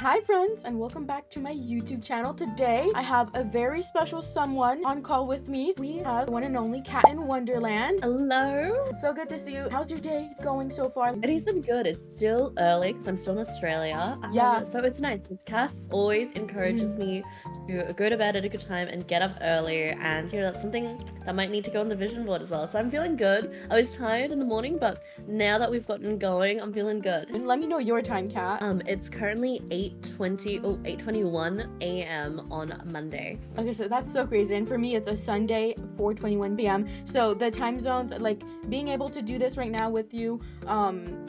Hi friends, and welcome back to my YouTube channel. Today I have a very special someone on call with me. We have the one and only Cat in Wonderland. Hello. It's so good to see you. How's your day going so far? It has been good. It's still early because I'm still in Australia. Yeah. So it's nice. Cass always encourages me to go to bed at a good time and get up early. And that's something that might need to go on the vision board as well. So I'm feeling good. I was tired in the morning, but now that we've gotten going, I'm feeling good. And let me know your time, Cat. It's currently 8:21 a.m. on Monday. Okay, so that's so crazy. And for me, it's a Sunday, 4:21 p.m. So the time zones, like being able to do this right now with you,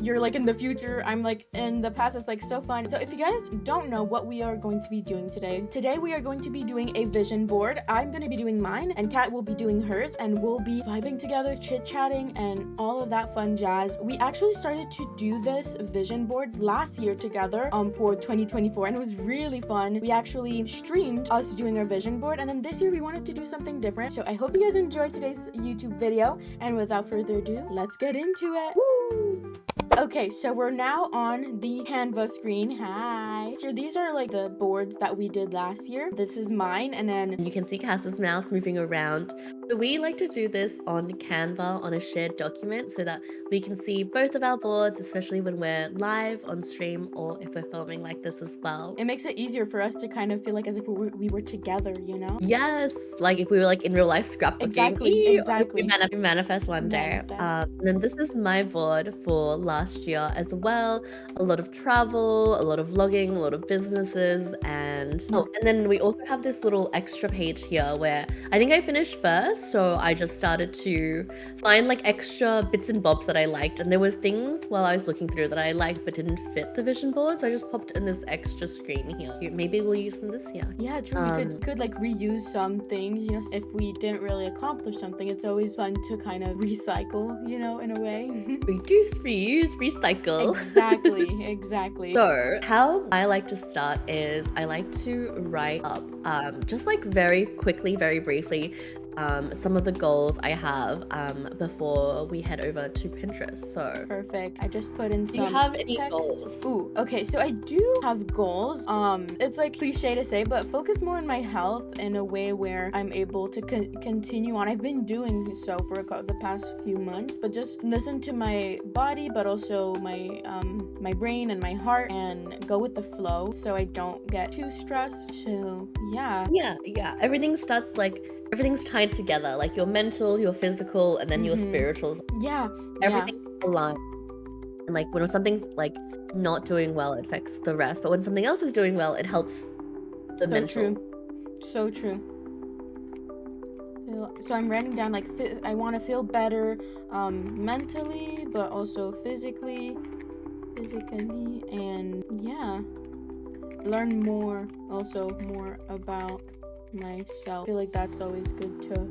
you're like in the future, I'm like in the past. It's like so fun. So if you guys don't know what we are going to be doing today we are going to be doing a vision board. I'm going to be doing mine and Kat will be doing hers, and we'll be vibing together, chit-chatting, and all of that fun jazz. We actually started to do this vision board last year together for 2024, and it was really fun. We actually streamed us doing our vision board, and then this year we wanted to do something different. So I hope you guys enjoyed today's YouTube video, and without further ado, let's get into it. Woo! Okay, so we're now on the Canva screen. Hi. So these are like the boards that we did last year. This is mine, and then you can see Cass's mouse moving around. So we like to do this on Canva on a shared document so that we can see both of our boards, especially when we're live on stream or if we're filming like this as well. It makes it easier for us to kind of feel like as if we were together, you know? Yes, like if we were like in real life scrapbooking. Exactly. We manifest one day. And then this is my board for last year as well. A lot of travel, a lot of vlogging, a lot of businesses, and then we also have this little extra page here where I think I finished first, so I just started to find like extra bits and bobs that I liked, and there were things while I was looking through that I liked but didn't fit the vision board, so I just popped in this extra screen here. Maybe we'll use them this year. Yeah, true. We could like reuse some things, you know, if we didn't really accomplish something. It's always fun to kind of recycle, you know, in a way. Reduce, reuse, recycle. Exactly. So how I like to start is I like to write up just like very quickly, very briefly, some of the goals I have before we head over to Pinterest. So perfect. I just put in some. Do you have any text. goals? Ooh, okay, so I do have goals. It's like cliche to say, but focus more on my health in a way where I'm able to continue on. I've been doing so for the past few months, but just listen to my body, but also my my brain and my heart, and go with the flow so I don't get too stressed. So yeah. Everything's tied together, like your mental, your physical, and then your spiritual. Yeah. Everything's aligned. And like when something's like not doing well, it affects the rest. But when something else is doing well, it helps the mental. So true. So I'm writing down like I want to feel better mentally, but also physically, and yeah, learn more about myself. I feel like that's always good to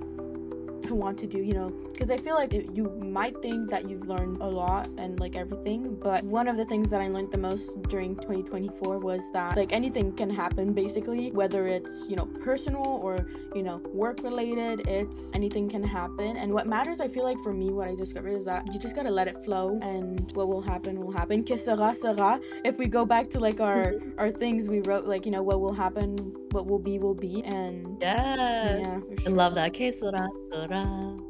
want to do, you know, because I feel like you might think that you've learned a lot and like everything, but one of the things that I learned the most during 2024 was that like anything can happen, basically, whether it's, you know, personal or, you know, work related. Anything can happen, and what matters, I feel like for me, what I discovered is that you just gotta let it flow, and what will happen will happen. Que sera sera. If we go back to like our things we wrote, like, you know, what will happen, what will be, and yes, yeah, I love that. Que sera sera.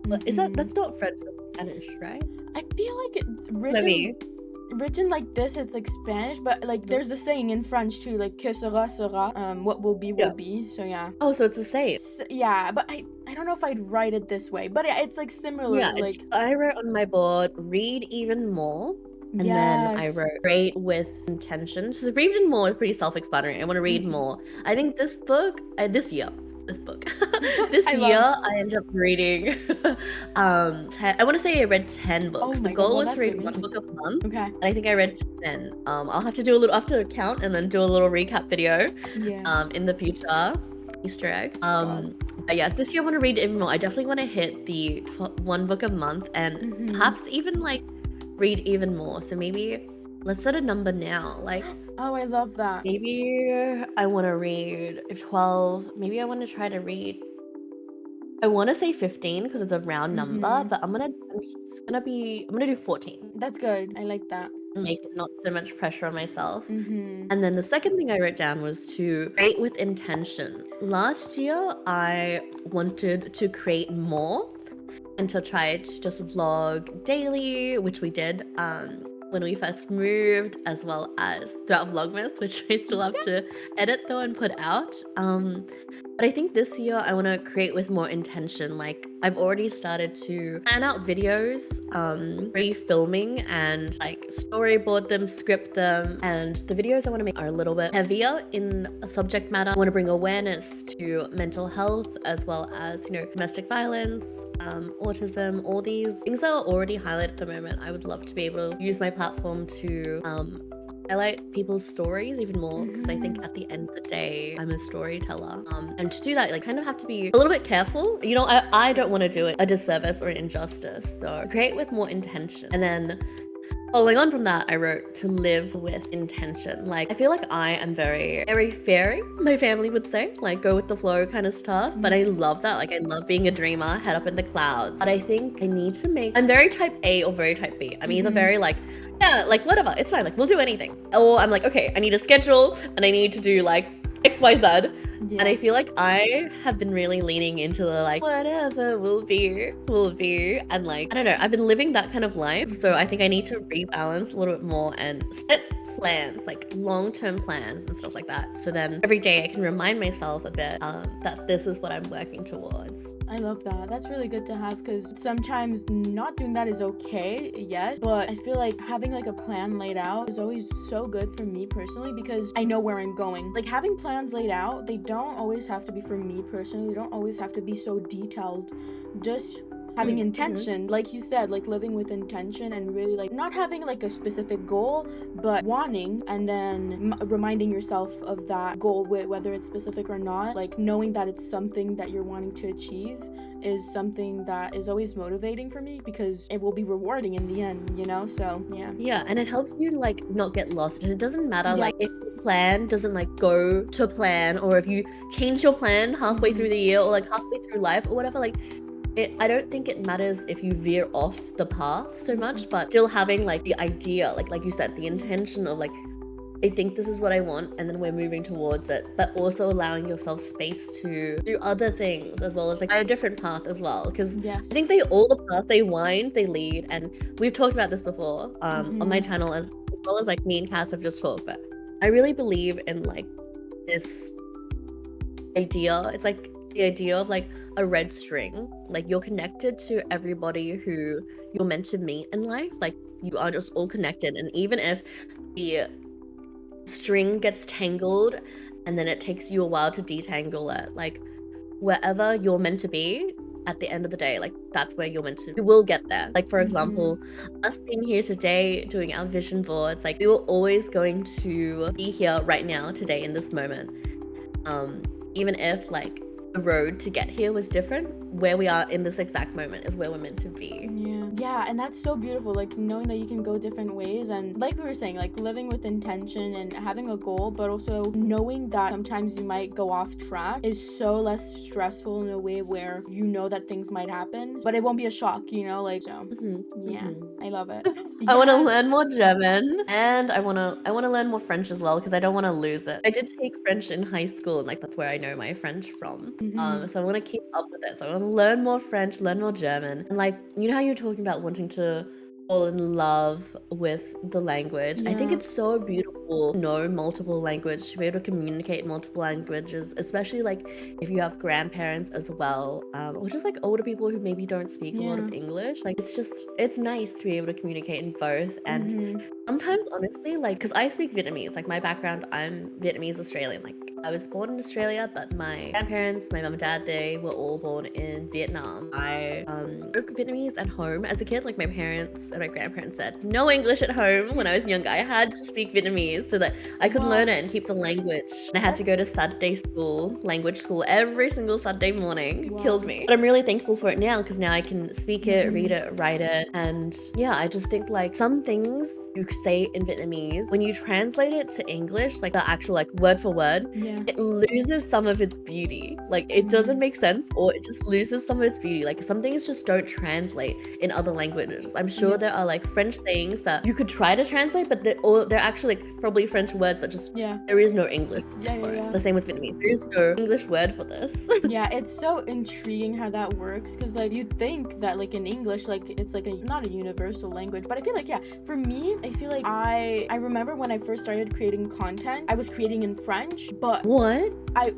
But that's not French, that's Spanish, right? I feel like written like this, it's like Spanish, but like there's the saying in French too, like que sera sera, what will be. So yeah. Oh, so it's the same. Yeah, but I don't know if I'd write it this way, but it's like similar. Yeah, like I wrote on my board, read even more. And then I wrote read with intention. So read even more is pretty self-explanatory. I want to read more. I think this book, this year, I ended up reading I want to say I read 10 books. The goal was to read one book a month. Okay. And I think I read 10. I'll have to do a little, after count and then do a little recap video in the future. Easter egg. But yeah, this year I want to read even more. I definitely want to hit the one book a month, and perhaps even like read even more. So maybe let's set a number now. Like, oh, I love that. Maybe I want to read 12. Maybe I want to try to read. I want to say 15 because it's a round number, but I'm gonna do 14. That's good. I like that. make it not so much pressure on myself. Mm-hmm. And then the second thing I wrote down was to create with intention. Last year, I wanted to create more and to try to just vlog daily, which we did when we first moved, as well as throughout Vlogmas, which I still have to edit though and put out. But I think this year I want to create with more intention. Like I've already started to plan out videos, pre-filming and like storyboard them, script them. And the videos I want to make are a little bit heavier in a subject matter. I want to bring awareness to mental health as well as, you know, domestic violence, autism, all these things that are already highlighted at the moment. I would love to be able to use my platform to highlight people's stories even more, because I think at the end of the day I'm a storyteller, and to do that, like, kind of have to be a little bit careful. You know, I don't want to do it a disservice or an injustice, so create with more intention. And then following on from that, I wrote to live with intention. Like, I feel like I am very, very fairy, my family would say, like go with the flow kind of stuff. But I love that. Like, I love being a dreamer, head up in the clouds. But I think I need to I'm very type A or very type B. I'm either very like, yeah, like whatever, it's fine. Like, we'll do anything. Or I'm like, okay, I need a schedule and I need to do like XYZ. Yeah. And I feel like I have been really leaning into the like, whatever will be, and like, I don't know, I've been living that kind of life. So I think I need to rebalance a little bit more and set plans, like long-term plans and stuff like that. So then every day I can remind myself a bit that this is what I'm working towards. I love that. That's really good to have, because sometimes not doing that is okay, yes, but I feel like having like a plan laid out is always so good for me personally, because I know where I'm going. Like, having plans laid out, they don't always have to be, for me personally, they don't always have to be so detailed. Just having intention, like you said, like living with intention, and really like not having like a specific goal, but wanting, and then reminding yourself of that goal, whether it's specific or not. Like, knowing that it's something that you're wanting to achieve is something that is always motivating for me, because it will be rewarding in the end, you know? So yeah, and it helps you like not get lost. And it doesn't matter like if your plan doesn't like go to plan, or if you change your plan halfway through the year, or like halfway through life or whatever. Like, I don't think it matters if you veer off the path so much, but still having like the idea, like you said, the intention of like, I think this is what I want, and then we're moving towards it, but also allowing yourself space to do other things as well as like a different path as well. Because I think all the paths they wind, they lead, and we've talked about this before on my channel as well as like me and Cass have just talked. But I really believe in like this idea. It's like the idea of like a red string. Like, you're connected to everybody who you're meant to meet in life. Like, you are just all connected, and even if the string gets tangled and then it takes you a while to detangle it, like wherever you're meant to be at the end of the day, like that's where you're meant to, you will get there. Like, for example, us being here today doing our vision boards, like we were always going to be here right now today in this moment, even if like the road to get here was different. Where we are in this exact moment is where we're meant to be. Yeah, and that's so beautiful, like knowing that you can go different ways, and like we were saying, like living with intention and having a goal, but also knowing that sometimes you might go off track is so less stressful in a way where you know that things might happen, but it won't be a shock, you know? Like, so I love it. I want to learn more German, and I want to learn more French as well, because I don't want to lose it. I did take French in high school, and like that's where I know my French from. So I want to keep up with it. So I want to learn more French, learn more German, and like, you know how you're talking about wanting to fall in love with the language. I think it's so beautiful to know multiple languages, to be able to communicate multiple languages, especially like if you have grandparents as well, or just like older people who maybe don't speak a lot of English. Like, it's nice to be able to communicate in both. And sometimes, honestly, like, because I speak Vietnamese, like my background, I'm Vietnamese Australian. Like, I was born in Australia, but my grandparents, my mum and dad, they were all born in Vietnam. I spoke Vietnamese at home as a kid. Like, my parents and my grandparents said no English at home when I was younger. I had to speak Vietnamese so that I could learn it and keep the language. And I had to go to Saturday school, language school, every single Saturday morning. Killed me. But I'm really thankful for it now, because now I can speak it, read it, write it. And yeah, I just think like some things you say in Vietnamese, when you translate it to English, like the actual like word for word, it loses some of its beauty. Like, it doesn't make sense, or it just loses some of its beauty. Like, some things just don't translate in other languages. I'm sure there are like French sayings that you could try to translate, but they're actually like probably French words that just there is no English for it. The same with Vietnamese. There is no English word for this. Yeah, it's so intriguing how that works, because like you think that like in English, like it's like not a universal language, but I feel like, yeah, for me, I feel like I remember when I first started creating content, I was creating in French, but what? I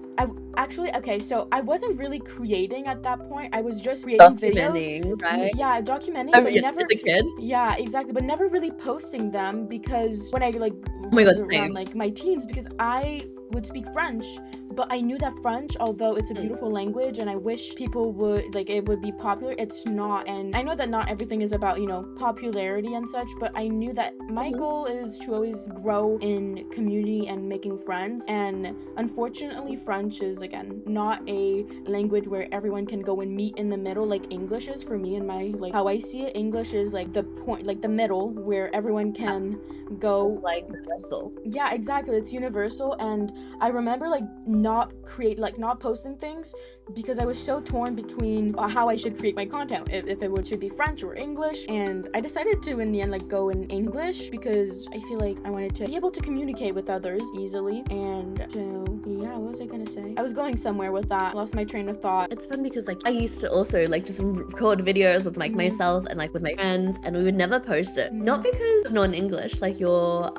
actually, okay, so I wasn't really creating at that point. I was just creating videos. Right? Yeah, documenting, but never as a kid. Yeah, exactly, but never really posting them, because when I like my was God, around like my teens, because I would speak French, but I knew that French, although it's a beautiful language and I wish people would like it would be popular, it's not. And I know that not everything is about, you know, popularity and such, but I knew that my goal is to always grow in community and making friends. And unfortunately, French is, again, not a language where everyone can go and meet in the middle like English is. For me and my, like, how I see it, English is like the point, like the middle, where everyone can go. It's like universal. Yeah, exactly, it's universal. And I remember like not posting things because I was so torn between how I should create my content, if it should be French or English. And I decided to, in the end, like go in English, because I feel like I wanted to be able to communicate with others easily. And so yeah, what was I gonna say? I was going somewhere with that, lost my train of thought. It's fun because like I used to also like just record videos with like myself and like with my friends, and we would never post it, not because it's not in English like your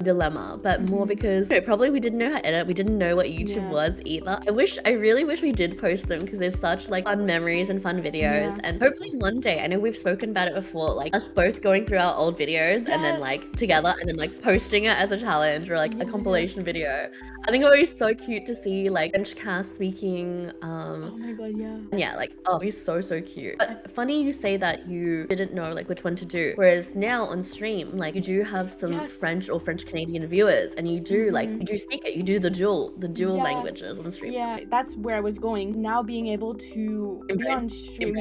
dilemma, but more because probably we didn't know how to edit, we didn't know what YouTube was either. I really wish we did post them, because there's such like fun memories and fun videos. And hopefully one day, I know we've spoken about it before, like us both going through our old videos and then like together and then like posting it as a challenge or like a compilation video. I think it would be so cute to see like French cast speaking. Oh my God, yeah. Yeah, like, oh, he's so cute. But funny you say that you didn't know like which one to do, whereas now on stream, like you do have some French or French Canadian viewers, and you do like you do speak it, you do the dual languages on stream. Yeah, that's where I was going. Now being able to be on stream,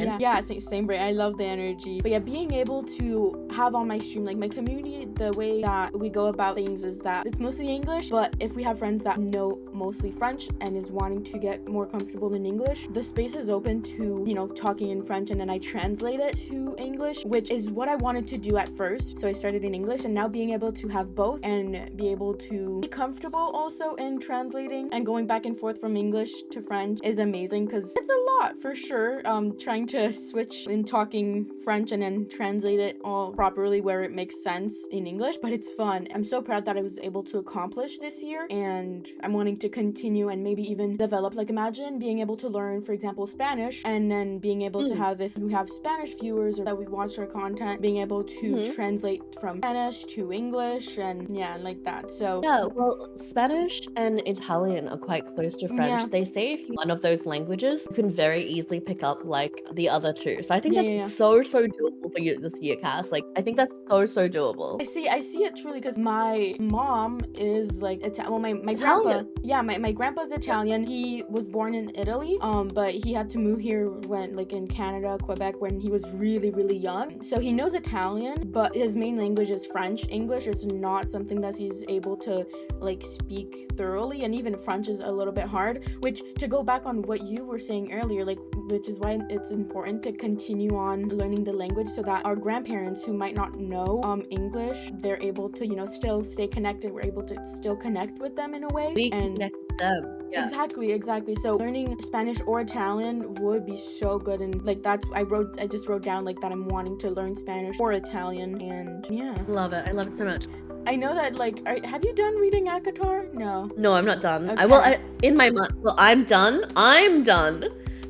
same brain. I love the energy. But yeah, being able to have on my stream, like my community, the way that we go about things is that it's mostly English, but if we have friends that know mostly French and is wanting to get more comfortable in English, the space is open to, you know, talking in French, and then I translate it to English, which is what I wanted to do at first. So I started in English, and now being able to have both and be able to be comfortable also in translating and going back and forth from English to French is amazing, because it's a lot for sure. Trying to switch in talking French and then translate it all properly where it makes sense in English, but it's fun. I'm so proud that I was able to accomplish this year, and I'm wanting to continue and maybe even develop. Like, imagine being able to learn, for example, Spanish, and then being able to have, if you have Spanish viewers or that we watch our content, being able to translate from Spanish to English, and like that. So yeah, well, Spanish and Italian are quite close to French. They say if you one of those languages, you can very easily pick up like the other two. So I think that's so doable for you this year, Cass. Like, I think that's so doable. I see it truly, because my mom is like my grandpa. Yeah, my grandpa's Italian. He was born in Italy, but he had to move here when, like, in Canada, Quebec, when he was really young. So he knows Italian, but his main language is French. English is not something that he's able to like speak thoroughly, and even French is a little bit hard. Which, to go back on what you were saying earlier, like, which is why it's important to continue on learning the language, so that our grandparents who might not know English, they're able to, you know, still stay connected. We're able to still connect with them in a way. We connect with them. Yeah. Exactly. So learning Spanish or Italian would be so good, and like I just wrote down like that I'm wanting to learn Spanish or Italian, and love it. I love it so much. I know that, like, have you done reading ACOTAR? No, I'm not done. Okay. I'm done.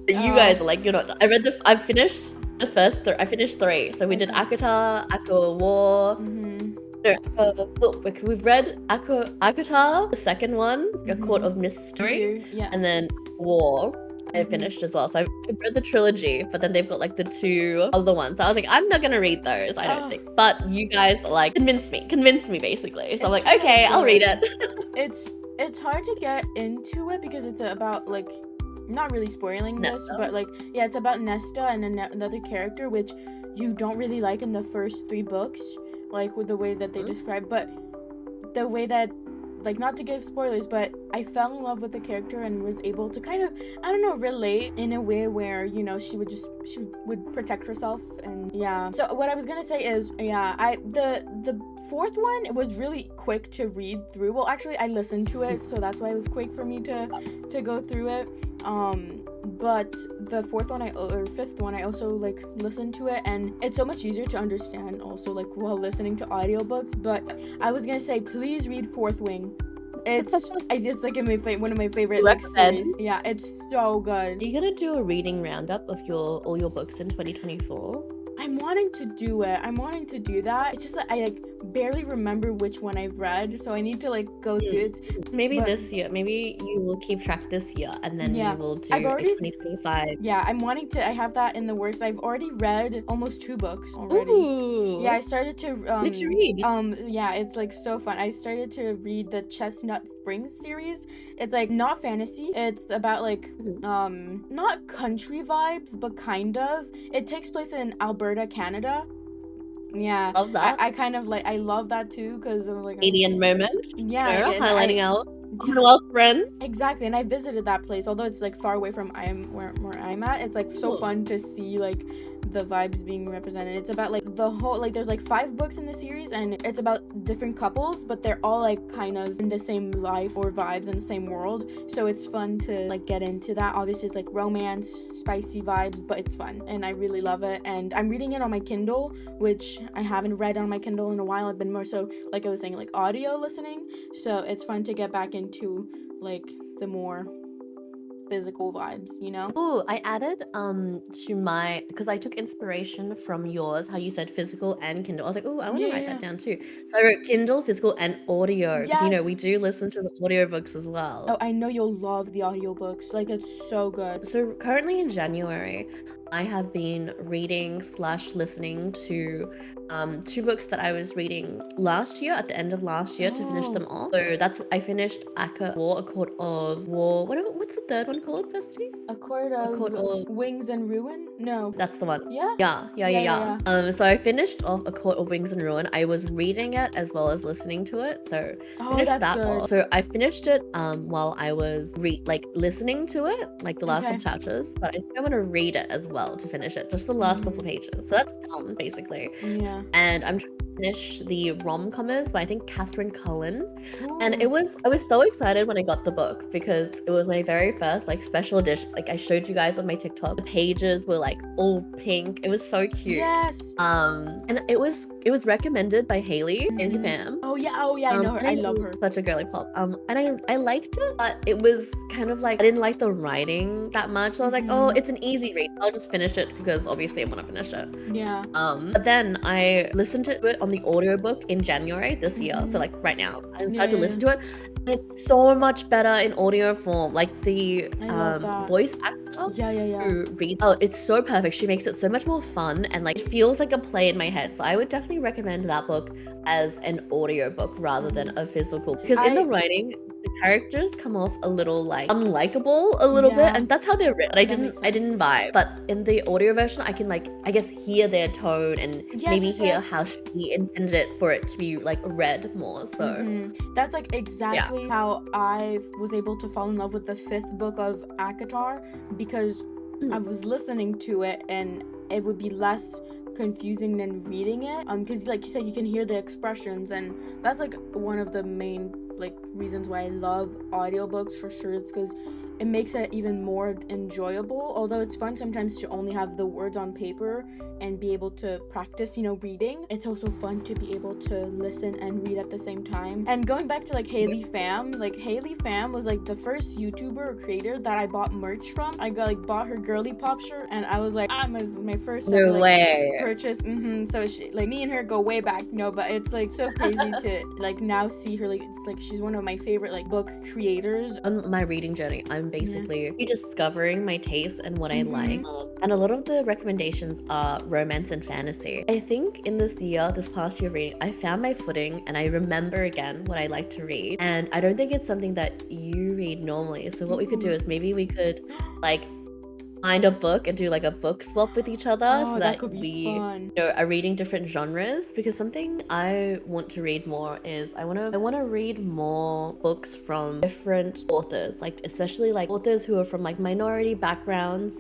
But you guys are like, you're not done. I finished the first I finished 3. So we did ACOTAR, ACO War. We've read ACOTAR, the second one, A Court of Mystery, and then War. I finished as well. So I've read the trilogy, but then they've got like the 2 other ones. So I was like, I'm not gonna read those, I don't think. But you guys like convinced me basically. So I'm like, okay, I'll read it. It's hard to get into it because it's about, like, not really spoiling this, but like, it's about Nesta and another character which you don't really like in the first 3 books, like with the way that they describe, but the way that like, not to give spoilers, but I fell in love with the character and was able to kind of, I don't know, relate in a way where, you know, she would protect herself. And yeah, so what I was gonna say is, yeah, the fourth one, it was really quick to read through. Well, actually I listened to it, so that's why it was quick for me to go through it. But the fourth one or fifth one, I also like listened to it, and it's so much easier to understand also, like, while listening to audiobooks. But I was gonna say, please read Fourth Wing. It's like one of my favorite like series. Yeah, it's so good. Are you gonna do a reading roundup of all your books in 2024? I'm wanting to do it. I'm wanting to do that. It's just that I like barely remember which one I've read, so I need to like go through it. Maybe this year. Maybe you will keep track this year, and then you will do 2025. Yeah, I'm wanting to. I have that in the works. I've already read almost 2 books already. Ooh. Yeah, I started to. Did you read? Yeah, it's like so fun. I started to read the Chestnut Springs series. It's like not fantasy. It's about like not country vibes, but kind of. It takes place in Alberta, Canada. Yeah, love that. I kind of like, I love that too, because I'm like Canadian moment. Yeah, highlighting out Commonwealth friends. Exactly, and I visited that place, although it's like far away from where I'm at. It's like so fun to see like the vibes being represented. It's about like the whole, like, there's like 5 books in the series, and it's about different couples, but they're all like kind of in the same life or vibes in the same world. So it's fun to like get into that. Obviously it's like romance, spicy vibes, but it's fun and I really love it. And I'm reading it on my Kindle, which I haven't read on my Kindle in a while. I've been more so, like I was saying, like audio listening. So it's fun to get back into like the more physical vibes, you know? Oh, I added to my, because I took inspiration from yours, how you said physical and Kindle. I was like, oh, I want to write that down too. So I wrote Kindle, physical, and audio. Because you know, we do listen to the audiobooks as well. Oh, I know you'll love the audiobooks. Like, it's so good. So currently in January, I have been reading / listening to 2 books that I was reading last year, at the end of last year, to finish them off. So I finished Aka War, A Court of War. What's the third one called, Bestie? A Court of Wings and Ruin? No. That's the one. Yeah? Yeah. So I finished off A Court of Wings and Ruin. I was reading it as well as listening to it. So finished that one. So I finished it while I was listening to it, like the last couple chapters. But I think I'm gonna read it as well to finish it. Just the last couple pages. So that's done basically. Yeah. And I'm trying to finish the rom-comers by I think Catherine Cullen. And I was so excited when I got the book because it was my very first like special edition. Like I showed you guys on my TikTok. The pages were like all pink. It was so cute. Yes. And it was recommended by Haley in fam. Oh yeah, I know her. I love her. Such a girly pop. And I liked it, but it was kind of like I didn't like the writing that much. So I was like, oh, it's an easy read. I'll just finish it because obviously I want to finish it. Yeah. But then I listened to it on the audiobook in January this year. So like right now, I started to listen to it. And it's so much better in audio form. Like the voice actor who reads, it's so perfect. She makes it so much more fun and like it feels like a play in my head. So I would definitely recommend that book as an audiobook rather than a physical, because in the writing the characters come off a little like unlikable a little bit, and that's how they're written. I didn't vibe, but in the audio version I can like I guess hear their tone and maybe hear how she intended it for it to be like read more. So that's like exactly how I was able to fall in love with the 5th book of Akatar, because I was listening to it and it would be less confusing than reading it, because like you said, you can hear the expressions, and that's like one of the main like reasons why I love audiobooks for sure. It's because it makes it even more enjoyable. Although it's fun sometimes to only have the words on paper and be able to practice, reading, it's also fun to be able to listen and read at the same time. And going back to like Haley Pham, like Haley Pham was like the first YouTuber or creator that I bought merch from. I bought her girly pop shirt, and I was like, my first purchase. So she, like, me and her go way back. No, but it's like so crazy to like now see her, like she's one of my favorite like book creators. On my reading journey, I'm basically rediscovering my taste and what I like, and a lot of the recommendations are romance and fantasy. I think in this past year of reading, I found my footing and I remember again what I like to read, and I don't think it's something that you read normally. So what we could do is maybe we could like find a book and do like a book swap with each other so Oh, that that could be we fun. are reading different genres. Because something I want to read more is I want to read more books from different authors, like especially like authors who are from like minority backgrounds,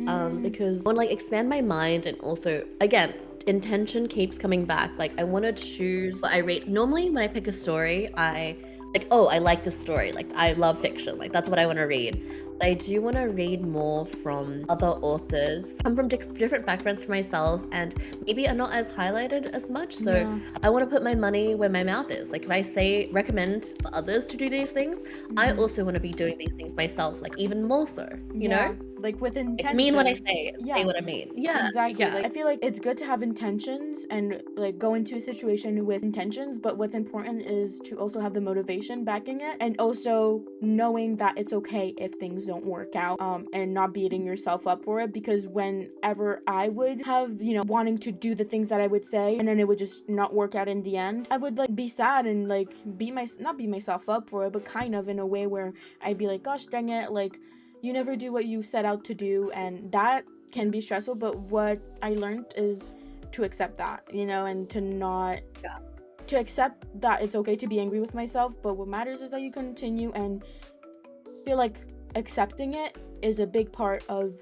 because I want to like expand my mind. And also, again, intention keeps coming back. Like I want to choose what I read. Normally when I pick a story, I like, oh, I like this story, like I love fiction, like that's what I want to read. But I do want to read more from other authors, come from different backgrounds for myself, and maybe are not as highlighted as much. So Yeah. I want to put my money where my mouth is. Like if I say recommend for others to do these things, I also want to be doing these things myself, like even more so, you Yeah, know? like with Like mean what I intentions. say and say Yeah, what I mean. Yeah, exactly. yeah. Like I feel like it's good to have intentions and like go into a situation with intentions, but what's important is to also have the motivation backing it, and also knowing that it's okay if things don't work out, and not beating yourself up for it. Because whenever I would have, wanting to do the things that I would say and then it would just not work out in the end, I would like be sad and like not beat myself up for it, but kind of in a way where I'd be like, gosh dang it, like you never do what you set out to do, and that can be stressful. But what I learned is to accept that, and to not Yeah. to accept that it's okay to be angry with myself, but what matters is that you continue, and feel like accepting it is a big part of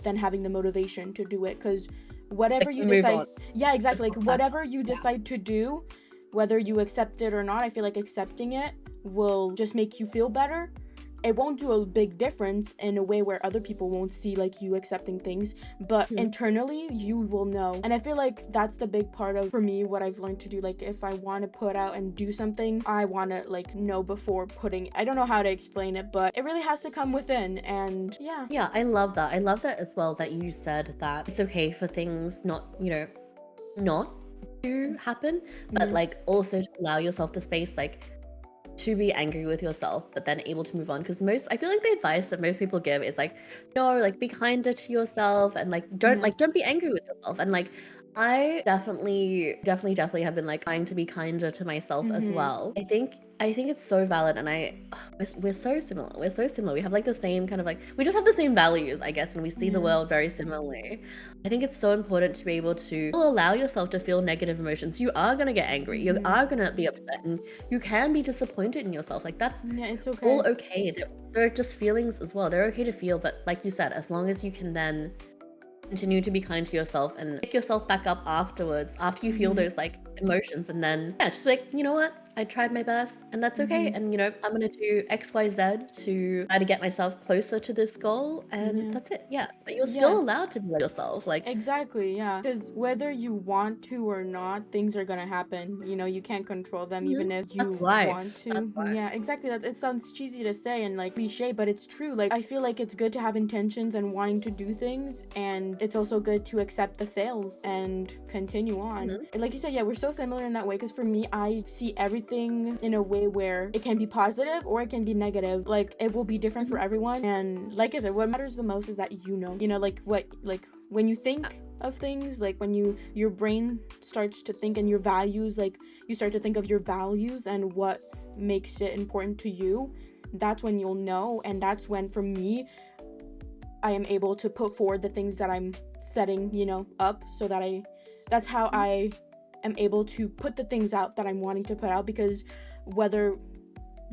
then having the motivation to do it. Because whatever Like you move decide, on. yeah, exactly, Just like not back whatever up. you Yeah. decide to do, whether you accept it or not, I feel like accepting it will just make you feel better. It won't do a big difference in a way where other people won't see like you accepting things, but Mhm. internally you will know. And I feel like that's the big part of, for me, what I've learned to do. Like if I want to put out and do something, I want to like know before putting, I don't know how to explain it, but it really has to come within. And yeah. Yeah, I love that. I love that as well that you said that it's okay for things not to happen, but Yeah. like also to allow yourself the space, like to be angry with yourself, but then able to move on. Because I feel like the advice that most people give is like, no, like be kinder to yourself and like don't Yeah. don't be angry with yourself. And like I definitely have been like trying to be kinder to myself as well. I think it's so valid, and we're so similar. We're so similar. We have like the same kind of like, we just have the same values, I guess, and we see the Yeah. world very similarly. I think it's so important to be able to allow yourself to feel negative emotions. You are gonna get angry. You are gonna be upset, and you can be disappointed in yourself. Like that's Yeah, it's all okay. okay. They're just feelings as well. They're okay to feel, but like you said, as long as you can then continue to be kind to yourself and pick yourself back up afterwards, after you feel those like emotions, and then yeah, just like, you know what, I tried my best and that's okay. And I'm gonna do XYZ to try to get myself closer to this goal, and Yeah. that's it. Yeah, but you're Yeah. still allowed to be like yourself. Like Exactly, yeah. Because whether you want to or not, things are gonna happen. You can't control them, even if that's you want life. That's to. life. Yeah, exactly. That it sounds cheesy to say and like cliche, but it's true. Like I feel like it's good to have intentions and wanting to do things, and it's also good to accept the fails and continue on. And like you said, yeah, we're so similar in that way. Because for me, I see everything in a way where it can be positive or it can be negative. Like it will be different for everyone. And like I said, what matters the most is that like what like when you think of things, like when your brain starts to think, and your values, like you start to think of your values and what makes it important to you, that's when you'll know. And that's when, for me, I am able to put forward the things that I'm setting up, so that that's how I am able to put the things out that I'm wanting to put out. Because whether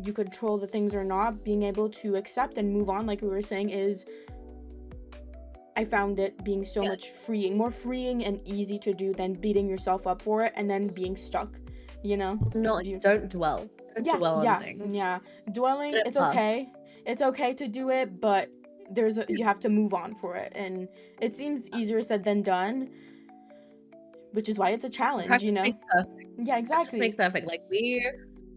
you control the things or not, being able to accept and move on, like we were saying, is, I found it being so much more freeing and easy to do than beating yourself up for it and then being stuck, No, don't dwell. Don't Yeah, dwell on yeah, things. yeah. Dwelling, Let it it's pass. okay. It's okay to do it, but you have to move on for it. And it seems easier said than done, which is why it's a challenge, Practice makes perfect. Yeah, Practice makes exactly. perfect. Like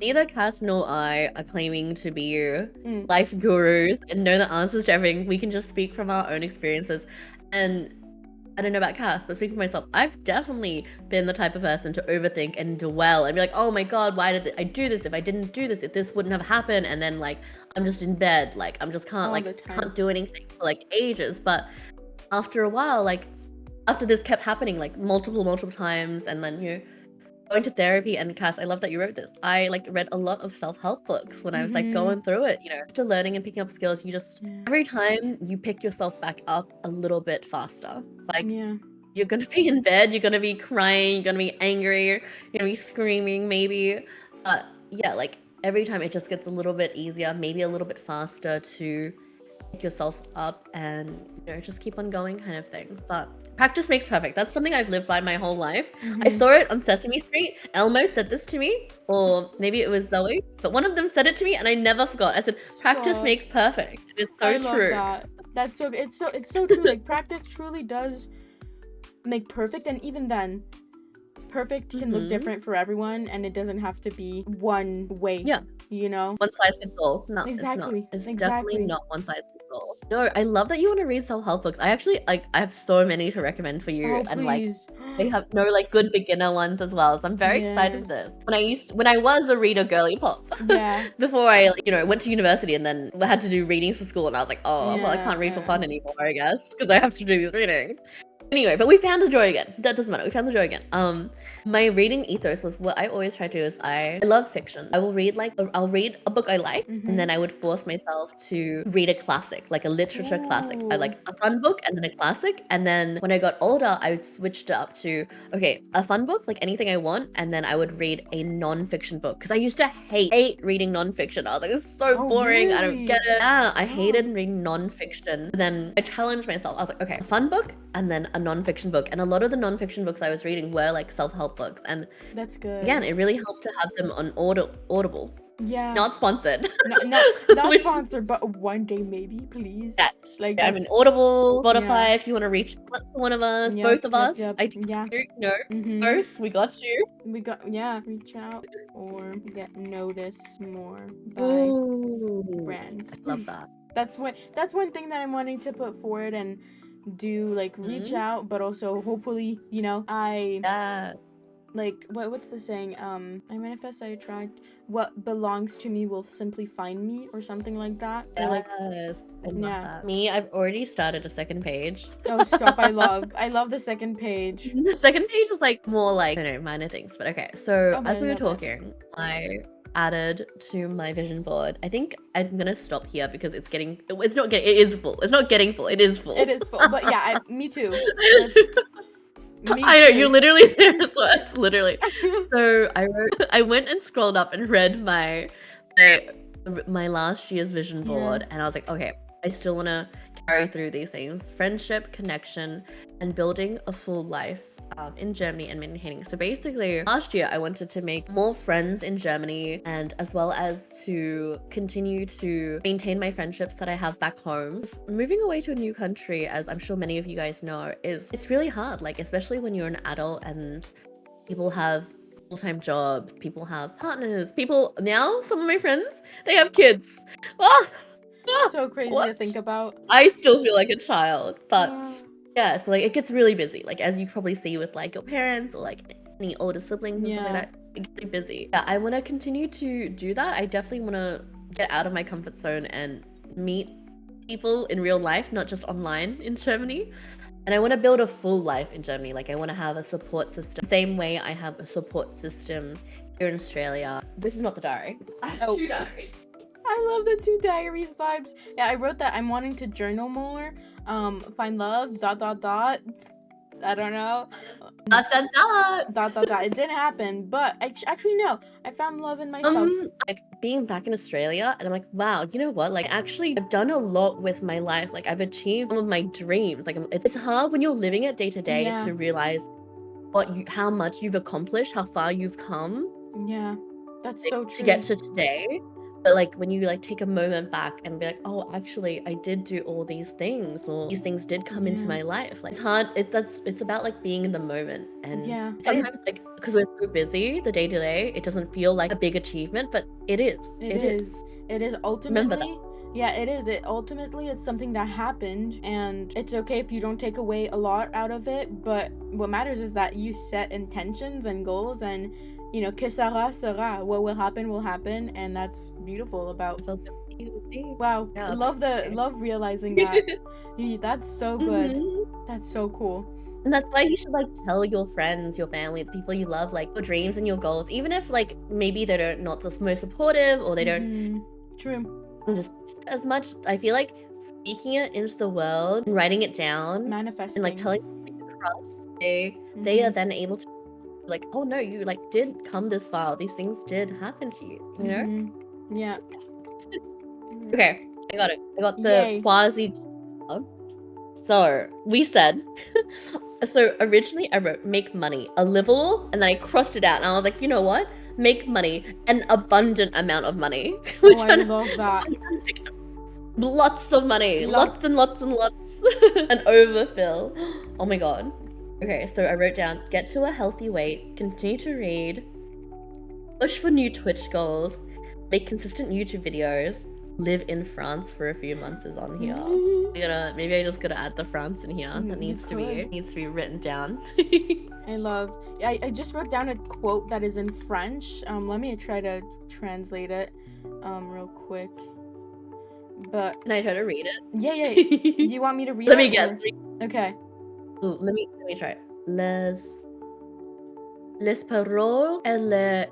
neither Cass nor I are claiming to be Mm. life gurus and know the answers to everything. We can just speak from our own experiences. And I don't know about Cass, but speaking for myself, I've definitely been the type of person to overthink and dwell and be like, oh my god, why did I do this? If I didn't do this, if this wouldn't have happened, and then like I'm just in bed, like I'm just All the time. can't do anything for like ages. But after a while, like after this kept happening like multiple times, and then going to therapy. And Cass, I love that you wrote this. I like read a lot of self-help books when I was like going through it, you know, after learning and picking up skills, you just every time you pick yourself back up a little bit faster. Like you're gonna be in bed, you're gonna be crying, you're gonna be angry, you're gonna be screaming maybe. But yeah, like every time it just gets a little bit easier, maybe a little bit faster to pick yourself up and, you know, just keep on going kind of thing. But practice makes perfect. That's something I've lived by my whole life. I saw it on Sesame Street. Elmo said this to me, or maybe it was Zoe, but one of them said it to me and I never forgot. I said, practice makes perfect. It's so true. That's so, it's so true. Like practice truly does make perfect, and even then perfect can look different for everyone, and it doesn't have to be one way. Yeah, you know, one size fits all. No, exactly. It's definitely not one size fits all. No, I love that you want to read self-help books. I actually I have so many to recommend for you, and like they have like good beginner ones as well. So I'm very excited for this. When I was a reader girly pop, before I went to university and then I had to do readings for school, and I was like, oh well, I can't read for fun anymore, I guess, because I have to do these readings. Anyway, but we found the joy again. That doesn't matter. We found the joy again. My reading ethos was what I always try to do is I love fiction. I will read I'll read a book I like, and then I would force myself to read a classic, like a literature classic. I like a fun book and then a classic. And then when I got older, I would switch it up to, okay, a fun book, like anything I want. And then I would read a non-fiction book. Because I used to hate reading non-fiction. I was like, it's so boring. Really? I don't get it. Yeah, I hated reading non-fiction. Then I challenged myself. I was like, okay, a fun book and then a non-fiction book. And a lot of the non-fiction books I was reading were like self-help books. And that's good. Again, it really helped to have them on Audible. Yeah. Not sponsored. Not sponsored, but one day maybe, please. Yeah. Like I'm in Audible, Spotify, if you want to reach one of us, both of us. I do, first, we got you. We got, reach out or get noticed more by friends. I love that. That's one thing that I'm wanting to put forward and do, like reach out, but also hopefully, like what's the saying, I manifest, I attract, what belongs to me will simply find me, or something like that. Yes, I love that. Me, I've already started a second page. Oh stop. I love the second page. The second page was like more like, I don't know, minor things, but okay, so as we were talking, I added to my vision board. I think I'm gonna stop here because it is full. It's not getting full, it is full. It is full, but yeah, me too. I know, you're literally there as well. It's literally. So I went and scrolled up and read my last year's vision board, and I was like, okay, I still want to carry through these things: friendship, connection, and building a full life in Germany and maintaining. So basically, last year I wanted to make more friends in Germany, and as well as to continue to maintain my friendships that I have back home. Moving away to a new country, as I'm sure many of you guys know, it's really hard, like especially when you're an adult and people have full-time jobs, people have partners, now some of my friends, they have kids. So crazy to think about. I still feel like a child, but yeah, so like it gets really busy, like as you probably see with like your parents or like any older siblings and stuff like that. It gets really busy. Yeah, I want to continue to do that. I definitely want to get out of my comfort zone and meet people in real life, not just online in Germany. And I want to build a full life in Germany. Like I want to have a support system, same way I have a support system here in Australia. This is not the diary. I have 2 diaries. I love the 2 diaries vibes. Yeah, I wrote that I'm wanting to journal more, find love, ... I don't know. ... It didn't happen, but actually no. I found love in myself. Like being back in Australia, and I'm like, wow, you know what? Like actually, I've done a lot with my life. Like I've achieved some of my dreams. Like it's hard when you're living it day to day to realize how much you've accomplished, how far you've come. Yeah, that's so true. To get to today. But like when you like take a moment back and be like, oh, actually I did do all these things, or these things did come into my life. Like it's hard. It's about like being in the moment, and sometimes like because we're so busy the day to day, it doesn't feel like a big achievement, but it is. It is ultimately. Remember that. Yeah, it is. Ultimately it's something that happened, and it's okay if you don't take away a lot out of it. But what matters is that you set intentions and goals, and you know, que sera, sera. What will happen, and that's beautiful about. Wow, yeah, love realizing that. That's so good. That's so cool. And that's why you should like tell your friends, your family, the people you love, like your dreams and your goals, even if like maybe they don't not the most supportive or they don't True. just as much. I feel like speaking it into the world and writing it down and like Manifesting. telling people across, they are then able to like, oh no, you like did come this far. These things did happen to you, you know? Yeah. Okay, I got it. I got the Yay. quasi. So we said. So originally I wrote make money, a little, and then I crossed it out, and I was like, you know what? Make money, an abundant amount of money. Oh, I love that. Lots of money, lots and lots and lots, an overfill. Oh my god. Okay, so I wrote down get to a healthy weight, continue to read, push for new Twitch goals, make consistent YouTube videos, live in France for a few months is on here. Maybe I just gotta add the France in here. That needs to be written down. I just wrote down a quote that is in French. Let me try to translate it real quick. But can I try to read it? Yeah. You want me to read Let it? me guess. Okay. Ooh, let me try it. Les paroles et les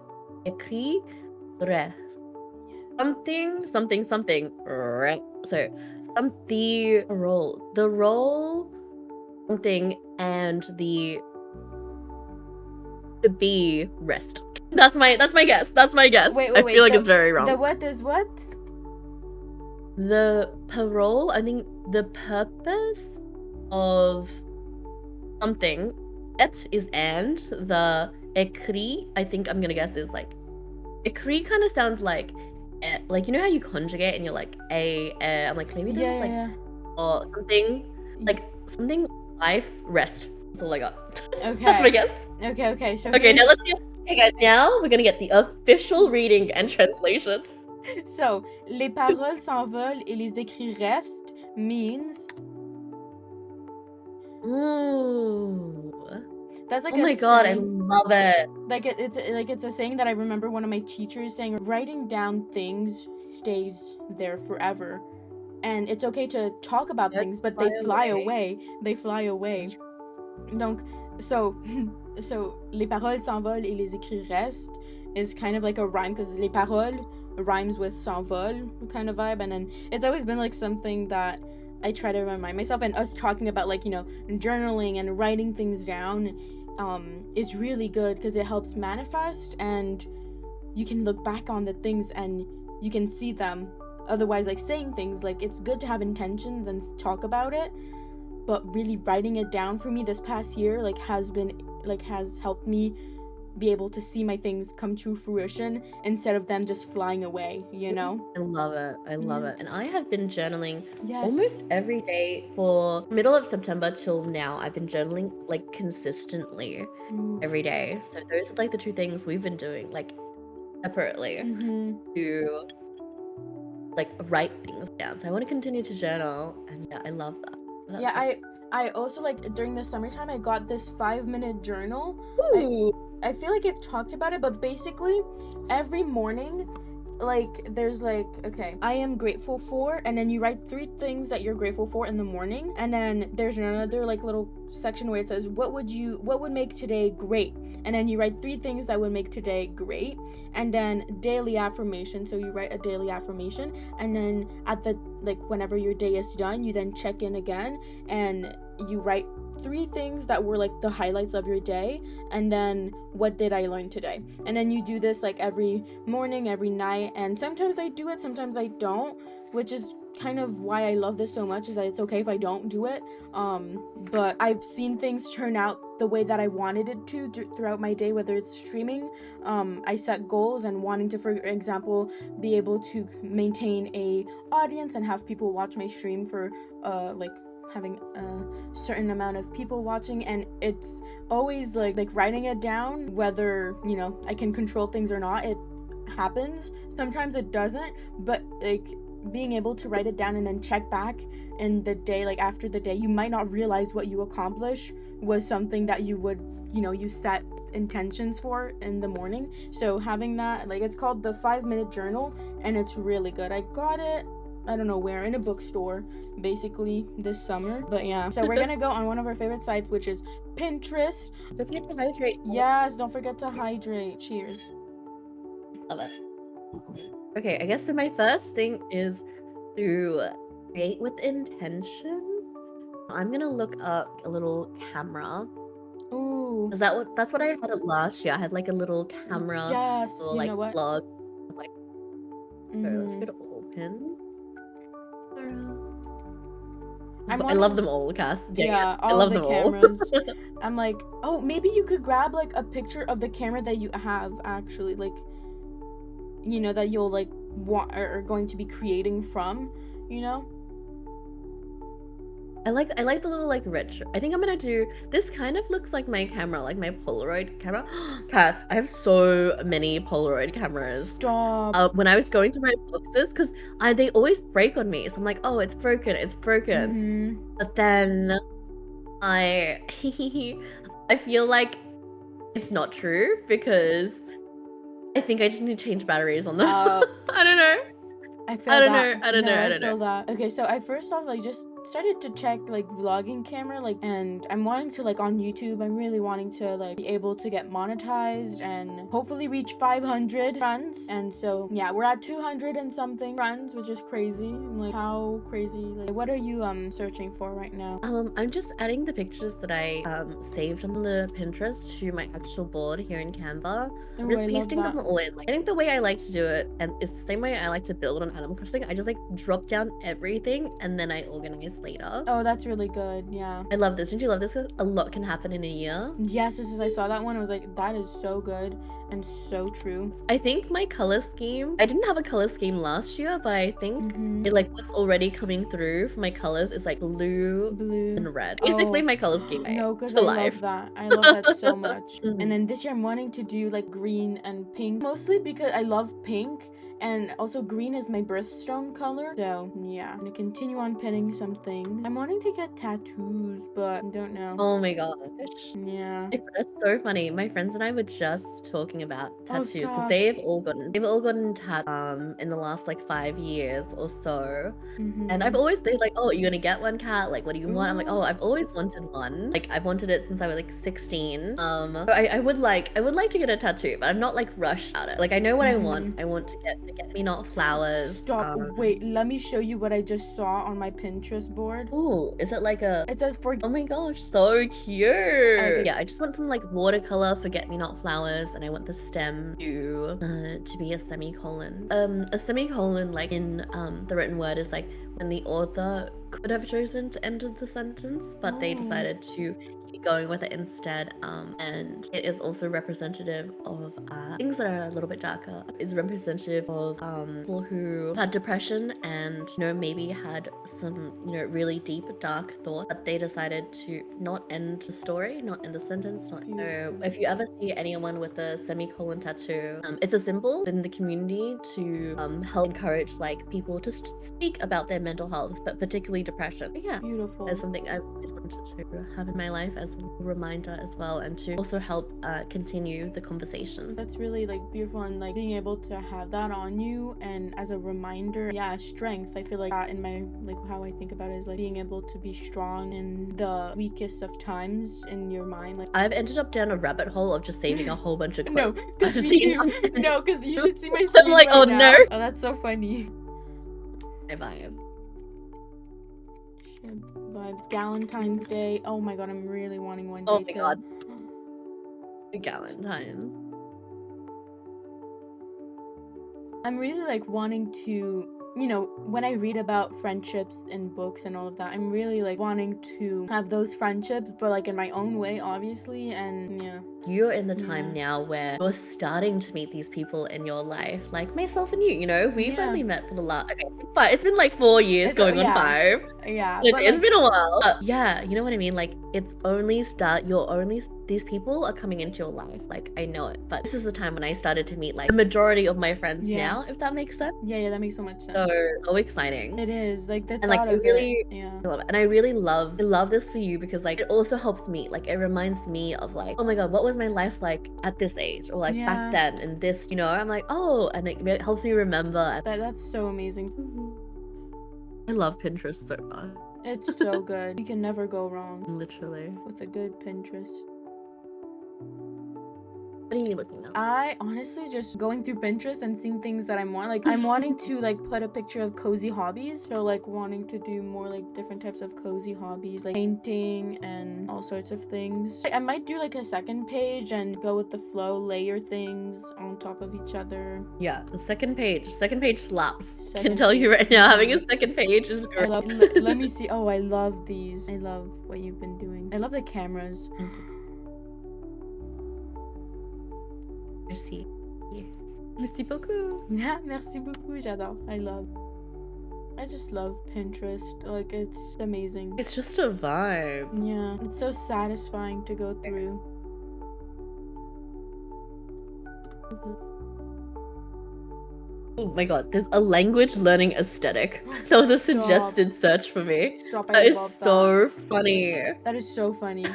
écrits restent. Something. Right. So the role, something, and the be rest. That's my guess. Wait. I feel like it's very wrong. The what is what? The parole, I think the purpose of something, et is and, the écrit, I think I'm gonna guess is like, écrit kind of sounds like you know how you conjugate and you're like I'm like maybe this is like or something like something life rest. That's all I got. Okay. That's my guess. Okay. So okay, now let's hear. Okay, guys, now we're gonna get the official reading and translation. So, les paroles s'envolent et les écrits restent means. Ooh. That's like oh my god, I love it. It's a saying that I remember one of my teachers saying, writing down things stays there forever. And it's okay to talk about things, but they fly away. Donc, so les paroles s'envolent et les écrits restent is kind of like a rhyme because les paroles rhymes with s'envole kind of vibe, and then it's always been like something that I try to remind myself, and us talking about like, you know, journaling and writing things down is really good because it helps manifest, and you can look back on the things and you can see them. Otherwise, like saying things, like it's good to have intentions and talk about it, but really writing it down for me this past year has helped me be able to see my things come to fruition instead of them just flying away, you know? I love it. And I have been journaling almost every day for middle of September till now. I've been journaling like consistently every day. So those are like the two things we've been doing like separately to like write things down. So I want to continue to journal, and I love that. I also like during the summertime I got this 5-minute journal. I feel like I've talked about it, but basically every morning, like there's like, okay, I am grateful for, and then you write 3 things that you're grateful for in the morning, and then there's another like little section where it says what would make today great, and then you write 3 things that would make today great, and then daily affirmation, so you write a daily affirmation, and then at the like whenever your day is done, you then check in again and you write 3 things that were like the highlights of your day, and then what did I learn today, and then you do this like every morning, every night, and sometimes I do it, sometimes I don't, which is kind of why I love this so much, is that it's okay if I don't do it, but I've seen things turn out the way that I wanted it to throughout my day, whether it's streaming. I set goals and wanting to, for example, be able to maintain a audience and have people watch my stream for like having a certain amount of people watching, and it's always like writing it down, whether, you know, I can control things or not, it happens. Sometimes it doesn't, but like being able to write it down and then check back in the day, like after the day, you might not realize what you accomplish was something that you would, you know, you set intentions for in the morning. So having that, like, it's called the 5-minute journal, and it's really good. I got it I don't know where, in a bookstore, basically, this summer. But yeah, so we're gonna go on one of our favorite sites, which is Pinterest. Don't forget to hydrate. Yes, don't forget to hydrate. Cheers. Love it. Okay, I guess so my first thing is to create with intention. I'm gonna look up a little camera. Ooh. Is that that's what I had it last year? I had like a little camera Yes, or you like know what? vlog. Like, so let's Mhm. go to open. I'm I love wanting- them all, Cass. Yeah, I all love the them cameras. all. I'm like, oh, maybe you could grab like a picture of the camera that you have actually, like, you know, that you'll like want or are going to be creating from, you know. I like the little like retro. I think I'm gonna do this. Kind of looks like my camera, like my Polaroid camera. Cass, I have so many Polaroid cameras. Stop. When I was going through my boxes, because they always break on me, so I'm like, oh, it's broken, it's broken. But then I feel like it's not true because I think I just need to change batteries on them. I don't know. I feel I don't that. know. I don't No, know. I I don't feel know. that. Okay, so I first off like just started to check like vlogging camera, like, and I'm wanting to like on YouTube, I'm really wanting to like be able to get monetized and hopefully reach 500 runs. And so yeah, we're at 200 and something runs, which is crazy. I'm like, how crazy? Like, what are you searching for right now? I'm just adding the pictures that I saved on the Pinterest to my actual board here in Canva. I'm just pasting them all in. Like, I think the way I like to do it, and it's the same way I like to build on Animal Crossing, I just like drop down everything and then I organize later. Oh, that's really good. Yeah, I love this. Didn't you love this? A lot can happen in a year. Yes, I saw that one, I was like, that is so good and so true. I think my color scheme, I didn't have a color scheme last year, but I think Mhm. it, like, what's already coming through for my colors is like blue and red. Basically my color scheme. No, because I love that. I love that so much. Mhm. And then this year I'm wanting to do like green and pink, mostly because I love pink, and also green is my birthstone color. So yeah, I'm gonna continue on pinning some things. I'm wanting to get tattoos, but I don't know. Oh my gosh. Yeah. That's so funny. My friends and I were just talking about tattoos because stop. they've all gotten in the last like 5 years or so. And I've always, they're like, oh, you're gonna get one, Cat? Like, what do you want? I'm like, oh, I've always wanted one. Like, I've wanted it since I was like 16. So I would like to get a tattoo, but I'm not like rushed at it. Like, I know what I want. I want to get me not flowers. Stop. Wait, let me show you what I just saw on my Pinterest board. Ooh, is it like a? It says for. Oh my gosh, so cute. Yeah, I just want some like watercolor forget me not flowers, and I want the stem to be a semicolon. A semicolon, like in the written word, is like when the author could have chosen to end the sentence, but they decided to keep going with it instead. And it is also representative of things that are a little bit darker. It's representative of people who had depression and, you know, maybe had some, you know, really deep dark thoughts, but they decided to not end the story, not end the sentence, not. So if you ever see anyone with a semicolon tattoo, it's a symbol in the community to help encourage like people to speak about their mental health, but particularly depression. But yeah, Beautiful. that's something I've always wanted to have in my life as a reminder as well, and to also help continue the conversation. That's really like beautiful, and like being able to have that on you and as a reminder, yeah, strength. I feel like that in my, like, how I think about it is like being able to be strong in the weakest of times in your mind. Like, I've ended up down a rabbit hole of just saving a whole bunch of no, quotes. because me too. No, because you should see my I'm screen like, right oh now. no. Oh, that's so funny. I vibe. Shit, vibes. Galentine's Day. Oh my god, I'm really wanting one day. Oh my god. Galentine's. I'm really like wanting to, you know, when I read about friendships in books and all of that, I'm really like wanting to have those friendships, but like in my own way, obviously. And yeah, you're in the time now where you're starting to meet these people in your life, like myself and you know, we've only met for the last, but it's been like 4 years going on 5. Yeah, but it's been a while. But yeah, you know what I mean? Like, it's only these people are coming into your life. Like, I know it, but this is the time when I started to meet like the majority of my friends now, if that makes sense. Yeah, that makes so much sense. So exciting. It is, like, the and like thought I of really it. Yeah. love it. And I really love this for you, because like it also helps me, like it reminds me of like, oh my god, what was my life like at this age, or like back then, and this, you know, I'm like, oh, and it helps me remember. That's so amazing. I love Pinterest so much. It's so good. You can never go wrong Literally. with a good Pinterest. What are you looking at? I honestly just going through Pinterest and seeing things that I'm wanting. Like I'm wanting to like put a picture of cozy hobbies. So like wanting to do more like different types of cozy hobbies, like painting and all sorts of things. I might do like a second page and go with the flow, layer things on top of each other. Yeah, the second page slaps. Second Can tell you page. right now, having a second page is I great. love, let me see. Oh, I love these. I love what you've been doing. I love the cameras. Merci. Merci beaucoup. Yeah, merci beaucoup. J'adore. I just love Pinterest. Like, it's amazing. It's just a vibe. Yeah, it's so satisfying to go through. Oh my god, there's a language learning aesthetic. That was a suggested search for me. Stop, I That is love so funny. That is so funny.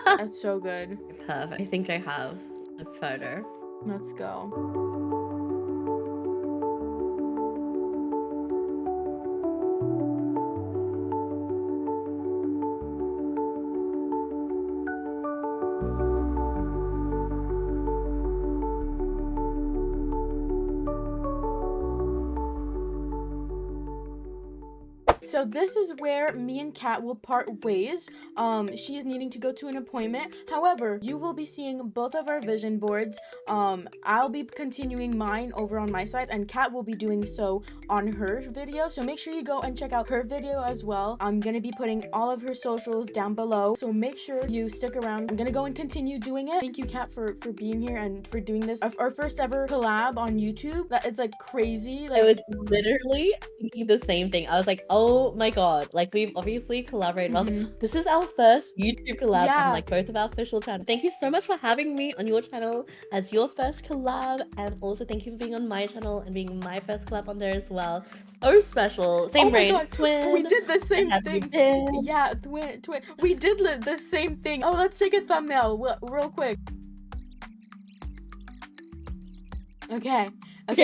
That's so good. Perfect. I think I have a photo. Let's go. So this is where me and Kat will part ways. She is needing to go to an appointment. However, you will be seeing both of our vision boards. I'll be continuing mine over on my side, and Kat will be doing so on her video. So make sure you go and check out her video as well. I'm gonna be putting all of her socials down below. So make sure you stick around. I'm gonna go and continue doing it. Thank you, Kat, for being here and for doing this. Our first ever collab on YouTube. That it's like crazy. Like, I was literally thinking the same thing. I was like, oh my god, like we've obviously collaborated. This is our first YouTube collab on like both of our official channels. Thank you so much for having me on your channel as your first collab, and also thank you for being on my channel and being my first collab on there as well. So special. Same brain. Twin. We did the same thing. Yeah, twin. We did the same thing. Oh, let's take a thumbnail real quick. Okay,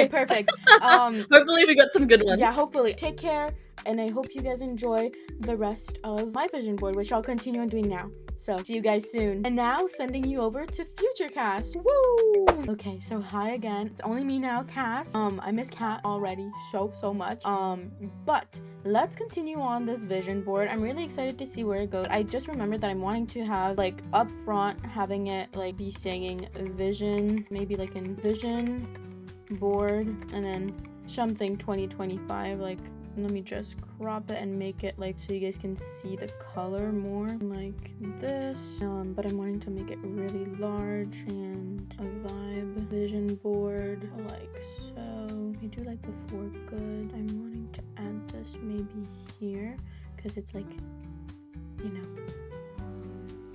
perfect. Hopefully we got some good ones. Yeah, hopefully. Take care, and I hope you guys enjoy the rest of my vision board, which I'll continue on doing now. So see you guys soon. And now sending you over to Futurecast. Woo! Okay, so hi again. It's only me now, Cass. I miss Kat already so much. But let's continue on this vision board. I'm really excited to see where it goes. I just remembered that I'm wanting to have like up front, having it like be saying vision, maybe like in vision board, and then something 2025, like let me just crop it and make it like so you guys can see the color more like this. But I'm wanting to make it really large and a vibe vision board like so. I do like the for good. I'm wanting to add this maybe here because it's like, you know,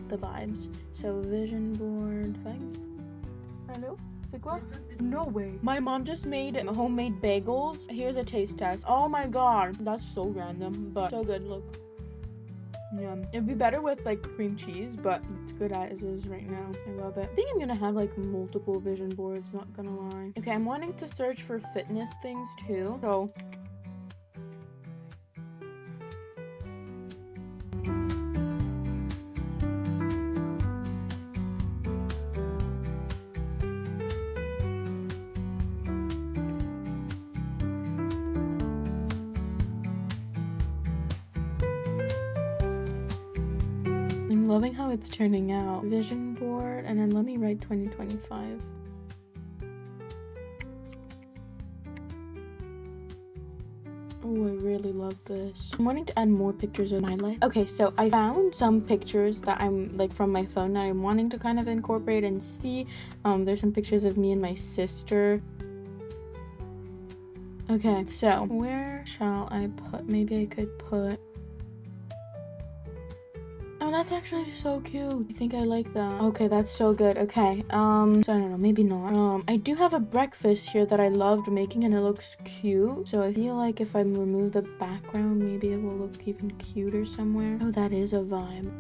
the vibes. So vision board. Hello? No way. My mom just made homemade bagels. Here's a taste test. Oh my god. That's so random, but so good. Look. Yum. It'd be better with like cream cheese, but it's good as is right now. I love it. I think I'm gonna have like multiple vision boards, not gonna lie. Okay, I'm wanting to search for fitness things too. So I'm loving how it's turning out. Vision board, and then let me write 2025. Oh, I really love this. I'm wanting to add more pictures of my life. Okay, so I found some pictures that I'm like from my phone that I'm wanting to kind of incorporate and see. There's some pictures of me and my sister. Okay, so where shall I put? Maybe I could put... Oh, that's actually so cute. I think I like that. Okay, that's so good. Okay, so I don't know, maybe not. I do have a breakfast here that I loved making and it looks cute. So I feel like if I remove the background, maybe it will look even cuter somewhere. Oh, that is a vibe.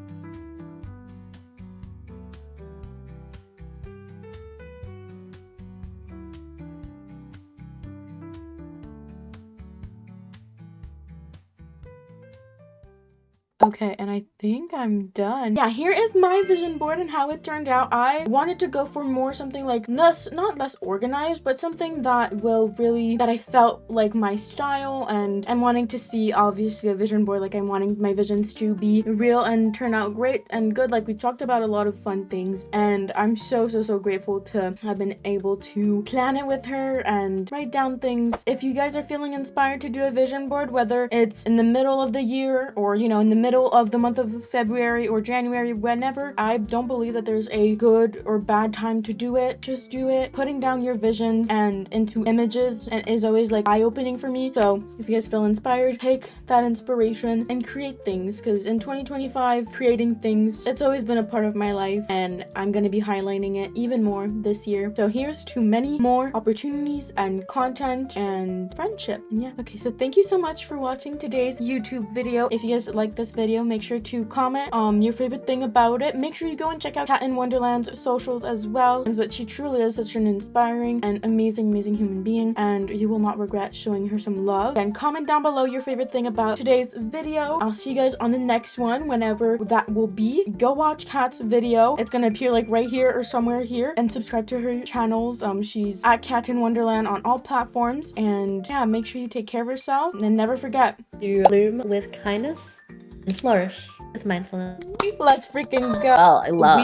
Okay, and I think I'm done. Yeah, here is my vision board and how it turned out. I wanted to go for more something like not less organized, but something that that I felt like my style, and I'm wanting to see obviously a vision board, like I'm wanting my visions to be real and turn out great and good. Like we talked about a lot of fun things, and I'm so grateful to have been able to plan it with her and write down things. If you guys are feeling inspired to do a vision board, whether it's in the middle of the year or, you know, in the middle of the month of February or January, whenever, I don't believe that there's a good or bad time to do it. Just do it. Putting down your visions and into images and is always like eye-opening for me. So if you guys feel inspired, take that inspiration and create things, because in 2025, creating things, it's always been a part of my life, and I'm gonna be highlighting it even more this year. So here's to many more opportunities and content and friendship. And yeah, okay, so thank you so much for watching today's YouTube video. If you guys like this video, make sure to comment your favorite thing about it. Make sure you go and check out Catin Wonderland's socials as well, but she truly is such an inspiring and amazing human being, and you will not regret showing her some love. And comment down below your favorite thing about today's video. I'll see you guys on the next one, whenever that will be. Go watch Kat's video. It's gonna appear like right here or somewhere here, and subscribe to her channels. She's at Catin Wonderland on all platforms. And yeah, make sure you take care of yourself, and never forget To bloom with kindness and flourish with mindfulness. let's freaking go. Oh, I love.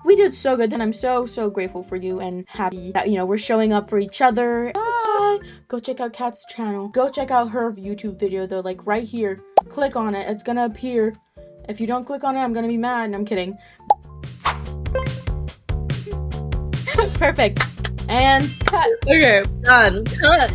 We did so good, and I'm so grateful for you and happy that, you know, we're showing up for each other. Bye. Go check out Kat's channel. Go check out her YouTube video though, like right here. Click on it. It's gonna appear. If you don't click on it, I'm gonna be mad. And I'm kidding. Perfect. And cut. Okay, done. Cut.